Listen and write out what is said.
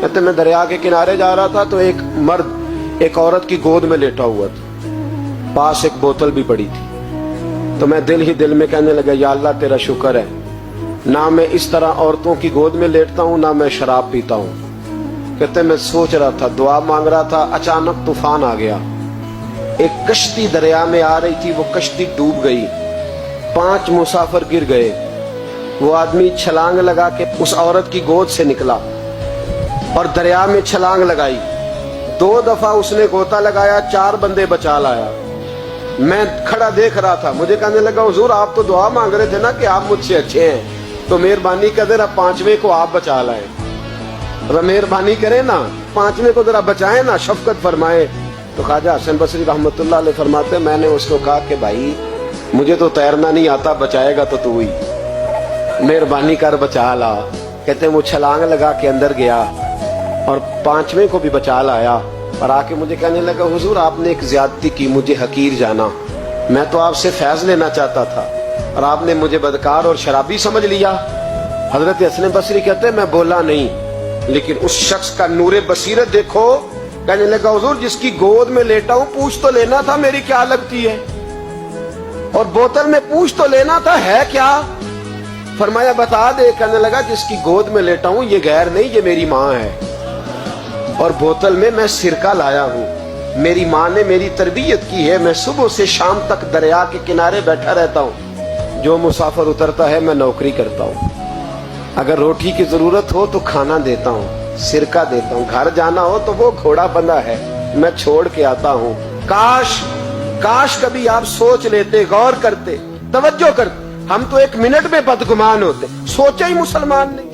کہتے میں دریا کے کنارے جا رہا تھا تو ایک مرد ایک عورت کی گود میں لیٹا ہوا تھا، پاس ایک بوتل بھی پڑی تھی. تو میں دل ہی دل میں کہنے لگا یا اللہ تیرا شکر ہے، نہ میں اس طرح عورتوں کی گود میں لیٹتا ہوں، نہ میں شراب پیتا ہوں. کہتے میں سوچ رہا تھا، دعا مانگ رہا تھا، اچانک طوفان آ گیا. ایک کشتی دریا میں آ رہی تھی، وہ کشتی ڈوب گئی، 5 مسافر گر گئے. وہ آدمی چھلانگ لگا کے اس عورت کی گود سے نکلا اور دریا میں چھلانگ لگائی. 2 دفعہ اس نے غوطہ لگایا، 4 بندے بچا لایا. میں کھڑا دیکھ رہا تھا، مجھے کہنے لگا حضور آپ تو دعا مانگ رہے تھے نا کہ آپ مجھ سے اچھے ہیں، تو مہربانی کر ذرا 5ویں کو آپ بچا لائیں. مہربانی کریں نا، 5ویں کو ذرا بچائیں نا، شفقت فرمائیں. تو خواجہ حسن بصری رحمۃ اللہ علیہ فرماتے میں نے اس کو کہا کہ بھائی مجھے تو تیرنا نہیں آتا، بچائے گا تو ہی، مہربانی کر بچا لا. کہتے ہیں وہ چھلانگ لگا کے اندر گیا اور 5ویں کو بھی بچا لایا اور آ کے مجھے کہنے لگا حضور آپ نے ایک زیادتی کی، مجھے حقیر جانا، میں تو آپ سے فیض لینا چاہتا تھا اور آپ نے مجھے بدکار اور شرابی سمجھ لیا. حضرت حسن بصری کہتے ہیں میں بولا نہیں، لیکن اس شخص کا نور بصیرت دیکھو. کہنے لگا حضور جس کی گود میں لیٹا ہوں پوچھ تو لینا تھا میری کیا لگتی ہے، اور بوتل میں پوچھ تو لینا تھا ہے کیا. فرمایا بتا دے. کہنے لگا جس کی گود میں لیٹا ہوں یہ غیر نہیں، یہ میری ماں ہے، اور بوتل میں میں سرکہ لایا ہوں. میری ماں نے میری تربیت کی ہے، میں صبح سے شام تک دریا کے کنارے بیٹھا رہتا ہوں، جو مسافر اترتا ہے میں نوکری کرتا ہوں. اگر روٹی کی ضرورت ہو تو کھانا دیتا ہوں، سرکہ دیتا ہوں، گھر جانا ہو تو وہ گھوڑا بندھا ہے میں چھوڑ کے آتا ہوں. کاش کبھی آپ سوچ لیتے، غور کرتے، توجہ کرتے. ہم تو 1 منٹ میں بدگمان ہوتے، سوچا ہی مسلمان نہیں.